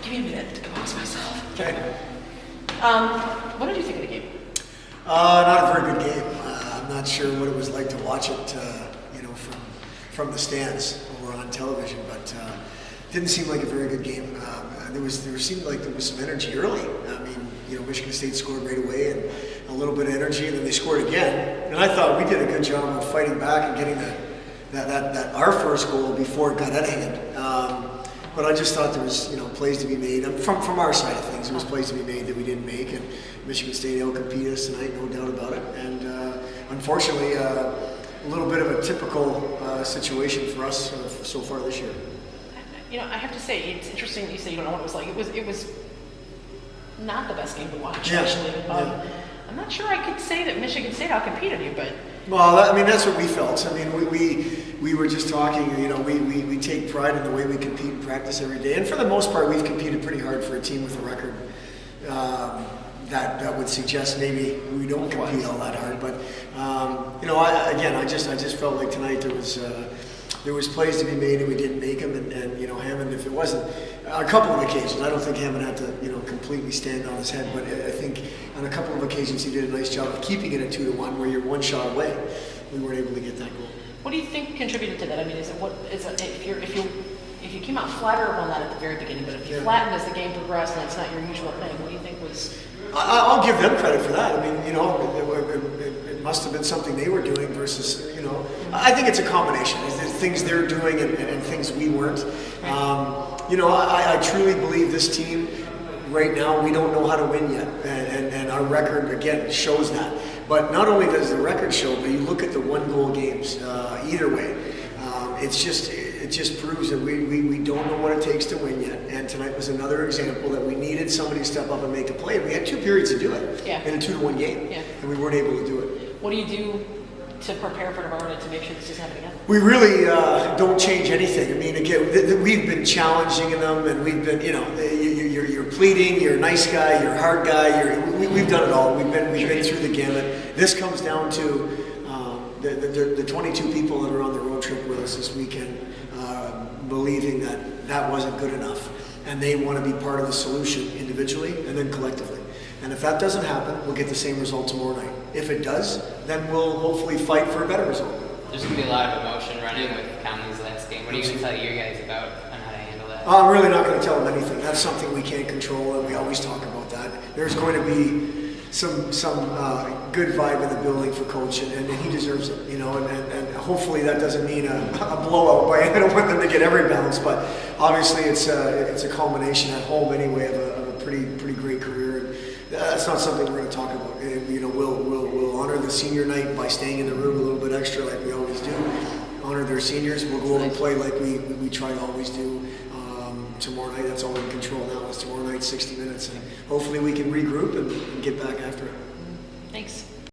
Give me a minute to compose myself. Okay. What did you think of the game? Not a very good game. I'm not sure what it was like to watch it, from the stands or on television, but didn't seem like a very good game. There seemed like there was some energy early. I mean, Michigan State scored right away and a little bit of energy, and then they scored again. And I thought we did a good job of fighting back and getting that our first goal before it got out of hand. But I just thought there was plays to be made from our side of things. There was plays to be made that we didn't make, and Michigan State outcompeted us tonight, no doubt about it. And unfortunately, a little bit of a typical situation for us so far this year. I have to say, it's interesting that you say you don't know what it was like. It was not the best game to watch, Yeah. actually. Yeah. I'm not sure I could say that Michigan State outcompeted you, but... Well, that's what we felt. I mean, we were just talking, we take pride in the way we compete and practice every day. And for the most part, we've competed pretty hard for a team with a record that would suggest maybe we don't compete all that hard. But, I just felt like tonight there was plays to be made and we didn't make them. And Hammond, if it wasn't, on a couple of occasions, I don't think Hammond had to, completely stand on his head, but I think on a couple of occasions he did a nice job of keeping it at 2-1, where you're one shot away. We weren't able to get that goal. What do you think contributed to that? I mean, if you came out flatter, well, not at the very beginning, but if you flattened as the game progressed and it's not your usual thing, what do you think was... I'll give them credit for that. I mean, it must have been something they were doing versus, I think it's a combination. There's things they're doing and things we weren't. I truly believe this team, right now, we don't know how to win yet. And our record, again, shows that. But not only does the record show, but you look at the one-goal games, either way. It just proves that we don't know what it takes to win yet. And tonight was another example that we needed somebody to step up and make a play. We had 2 periods to do it in a 2-1 game, and we weren't able to do it. What do you do to prepare for tomorrow night to make sure this doesn't happen again? We really don't change anything. I mean, again, we've been challenging them, and we've been, you're pleading, you're a nice guy, you're a hard guy. We've done it all. We've been through the gamut. This comes down to the 22 people that are on the road trip with us this weekend, believing that wasn't good enough, and they want to be part of the solution individually and then collectively. And if that doesn't happen, we'll get the same result tomorrow night. If it does, then we'll hopefully fight for a better result. There's going to be a lot of emotion running with Conley's last game. What are you going to tell your guys about on how to handle that? I'm really not going to tell them anything. That's something we can't control, and we always talk about that. There's going to be some good vibe in the building for Coach, and he deserves it, and hopefully that doesn't mean a blowout. But I don't want them to get every bounce, but obviously it's a culmination at home anyway of a pretty great career. And that's not something we're going to talk about. We'll honor the senior night by staying in the room a little bit extra, like we always do. Honor their seniors. We'll go and play like we try to always do. Tomorrow night, that's all we can control now is tomorrow night, 60 minutes, and hopefully we can regroup and get back after it. Thanks.